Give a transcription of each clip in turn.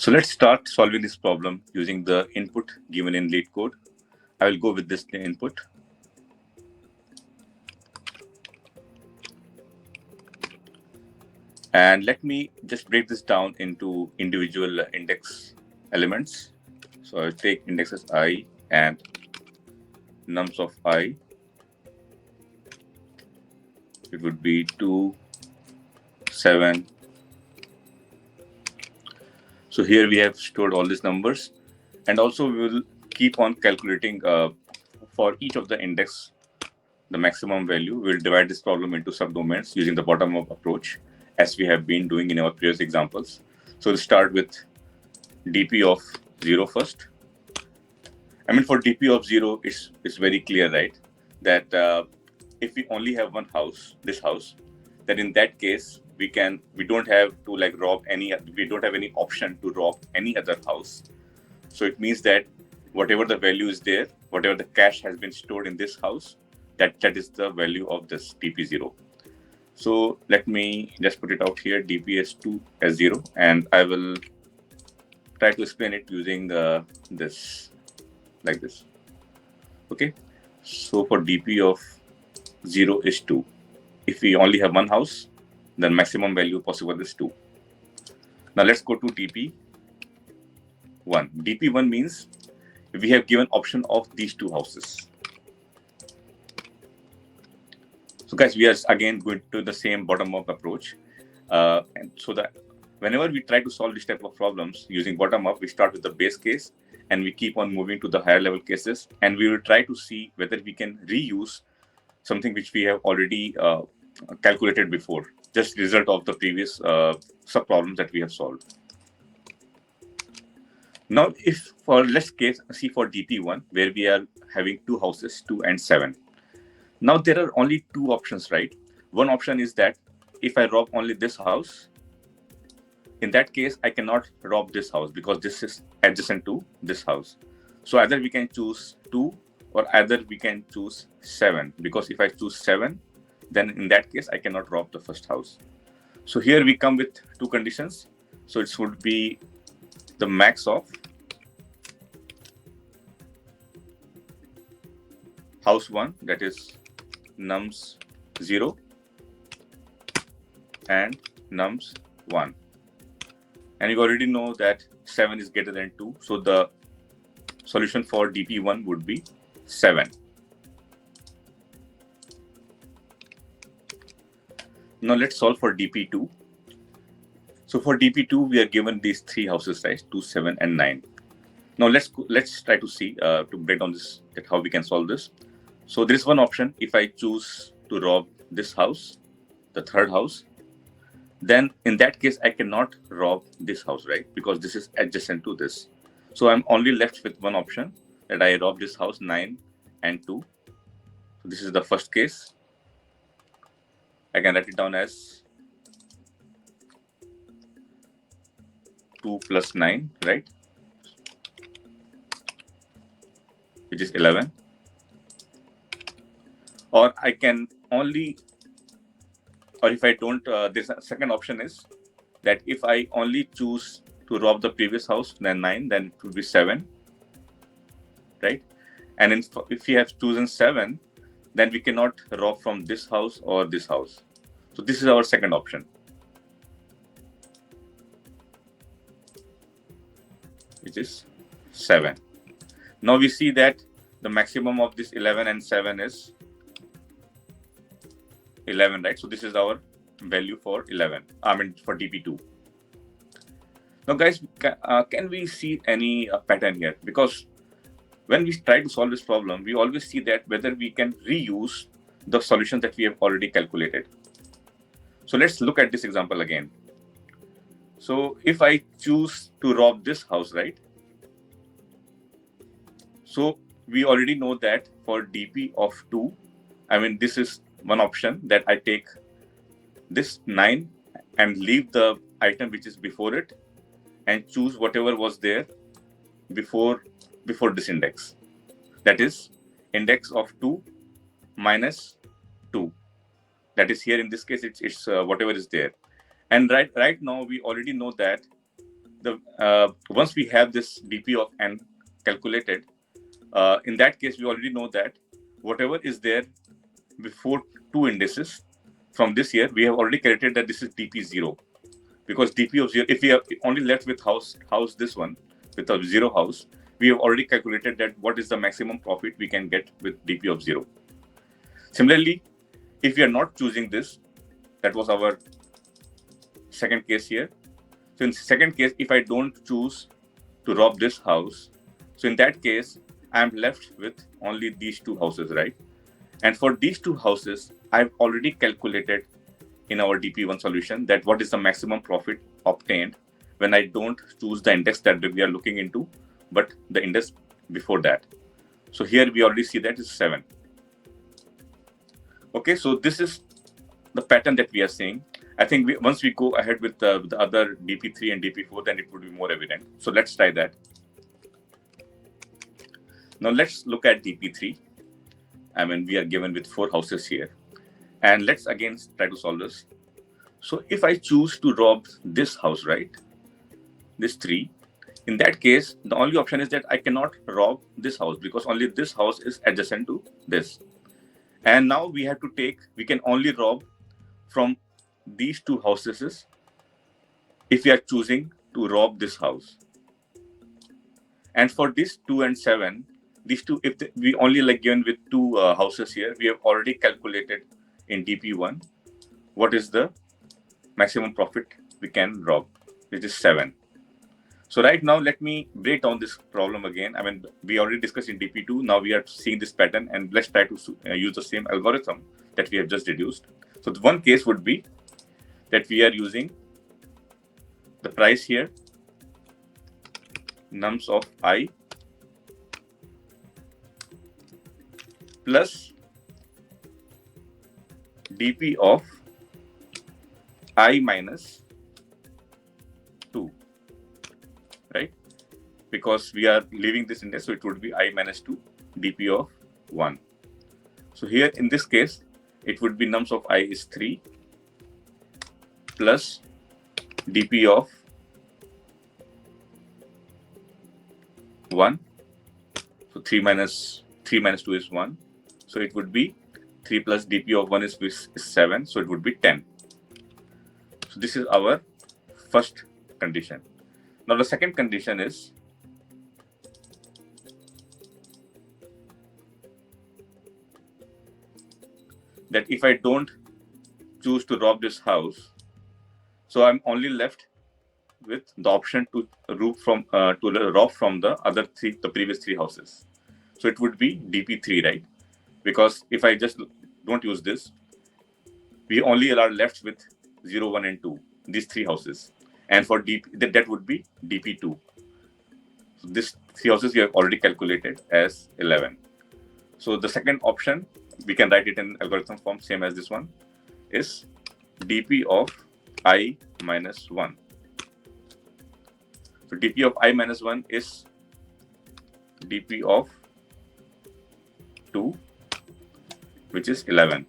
So let's start solving this problem using the input given in lead code. I will go with this input. And let me just break this down into individual index elements. So I'll take indexes I and nums of I. It would be 2, 7. So here we have stored all these numbers. And also we will keep on calculating for each of the index the maximum value. We'll divide this problem into subdomains using the bottom-up approach, as we have been doing in our previous examples. So we'll start with dp of 0 first. I mean, for dp of 0, it's very clear, right? That if we only have one house, this house, then in that case, we don't have to we don't have any option to rob any other house. So it means that whatever the value is there, whatever the cache has been stored in this house, that is the value of this dp0. So let me just put it out here, dp2 as 0, and I will try to explain it using this, like this. Okay, so for dp of 0 is 2. If we only have one house, then maximum value possible is 2. Now let's go to dp1. dp1 means we have given option of these two houses. So guys, we are again going to the same bottom-up approach. And so that whenever we try to solve this type of problems using bottom-up, we start with the base case and we keep on moving to the higher level cases. And we will try to see whether we can reuse something which we have already calculated before, just result of the previous sub-problems that we have solved. Now, let's see for dp1, where we are having two houses, 2 and 7. Now, there are only two options, right? One option is that if I rob only this house, in that case, I cannot rob this house because this is adjacent to this house. So either we can choose 2 or either we can choose 7, because if I choose 7, then in that case, I cannot rob the first house. So here we come with two conditions. So it would be the max of house 1, that is nums 0 and nums 1. And you already know that 7 is greater than 2. So the solution for dp1 would be 7. Now let's solve for dp2. So for dp2, we are given these three houses, right? 2, 7, and 9. Now let's try to see to break down this, that how we can solve this. So there is one option. If I choose to rob this house, the third house, then in that case, I cannot rob this house, right? Because this is adjacent to this. So I'm only left with one option, that I rob this house, 9 and 2. So this is the first case. I can write it down as 2 plus 9, right? Which is 11. Or I can only, or if I don't, this second option is that if I only choose to rob the previous house, then 9, then it would be 7, right? And if we have chosen 7, then we cannot rob from this house or this house. So this is our second option, which is 7. Now we see that the maximum of this 11 and 7 is 11, right? So this is our value for 11, for dp2. Now guys, can we see any pattern here? Because when we try to solve this problem, we always see that whether we can reuse the solution that we have already calculated. So let's look at this example again. So if I choose to rob this house, right? So we already know that for dp of 2, this is one option, that I take this 9 and leave the item which is before it and choose whatever was there before this index. That is index of 2 minus 2. That is here in this case, it's whatever is there. And right now we already know that once we have this dp of n calculated, in that case, we already know that whatever is there before two indices from this year, we have already calculated that this is dp0, because dp of 0, if we are only left with house this one with a 0 house, we have already calculated that what is the maximum profit we can get with dp of 0. Similarly, if we are not choosing this, that was our second case here. So in second case, if I don't choose to rob this house, so in that case, I'm left with only these two houses, right? And for these two houses, I've already calculated in our DP1 solution that what is the maximum profit obtained when I don't choose the index that we are looking into, but the index before that. So here we already see that is 7. Okay, so this is the pattern that we are seeing. I think once we go ahead with the other DP3 and DP4, then it would be more evident. So let's try that. Now let's look at DP3. I mean, we are given with 4 houses here. And let's again try to solve this. So if I choose to rob this house, right, this 3, in that case, the only option is that I cannot rob this house because only this house is adjacent to this. And now we have to we can only rob from these two houses if we are choosing to rob this house. And for this 2 and 7, these two, if we only given with 2 houses here, we have already calculated in DP1 what is the maximum profit we can rob, which is 7. So right now, let me break down this problem again. I mean, we already discussed in DP2. Now we are seeing this pattern, and let's try to use the same algorithm that we have just deduced. So the one case would be that we are using the price here, nums of I plus dp of I minus 2, right? Because we are leaving this index, so it would be I minus 2 dp of 1. So here in this case, it would be nums of I is 3 plus dp of 1. So 3 minus 2 is 1. So it would be 3 plus dp of 1 is 7. So it would be 10. So this is our first condition. Now the second condition is that if I don't choose to rob this house, so I'm only left with the option to rob from the previous 3 houses. So it would be DP3, right? Because if I just don't use this, we only are left with 0, 1, and 2, these 3 houses. And for DP, that would be DP2. So these 3 houses we have already calculated as 11. So the second option, we can write it in algorithm form, same as this one, is dp of I minus 1. So dp of I minus 1 is dp of 2, which is 11.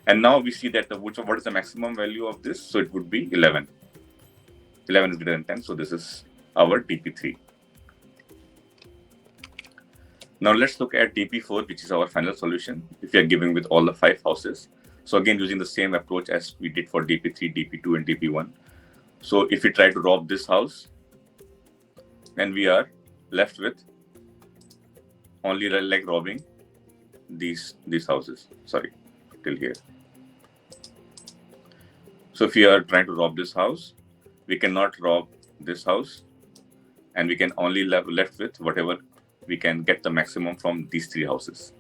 And now we see that what is the maximum value of this? So it would be 11. 11 is greater than 10. So this is our dp3. Now let's look at dp4, which is our final solution if we are given with all the 5 houses. So again, using the same approach as we did for dp3, dp2, and dp1. So if we try to rob this house, then we are left with only robbing these houses. Sorry, till here. So if we are trying to rob this house, we cannot rob this house, and we can only left with whatever we can get the maximum from these 3 houses.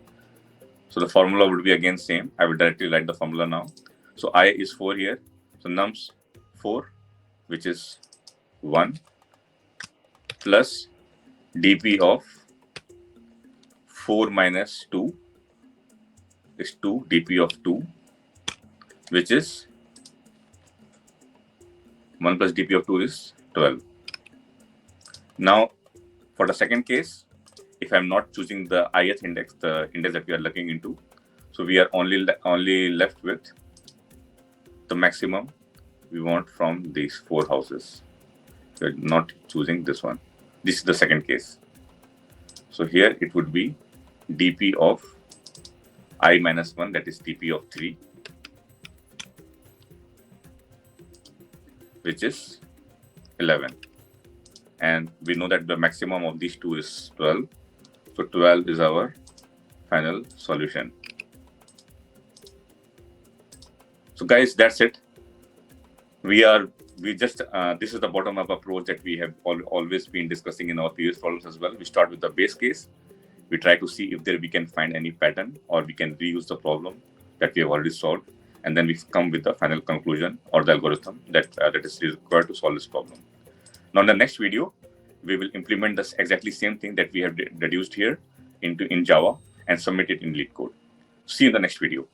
So the formula would be again same. I will directly write the formula now. So I is 4 here. So nums 4, which is 1, plus dp of 4 minus 2 is 2, dp of 2, which is 1 plus dp of 2 is 12. Now, for the second case, if I'm not choosing the ith index, the index that we are looking into, so we are only left with the maximum we want from these 4 houses. We're not choosing this one. This is the second case. So here it would be dp of I minus 1, that is dp of 3, which is 11. And we know that the maximum of these two is 12. So 12 is our final solution. So guys, that's it. This is the bottom up approach that we have always been discussing in our previous problems as well. We start with the base case. We try to see if we can find any pattern, or we can reuse the problem that we have already solved. And then we come with the final conclusion or the algorithm that is required to solve this problem. Now in the next video, we will implement this exactly same thing that we have deduced here in Java and submit it in LeetCode. See you in the next video.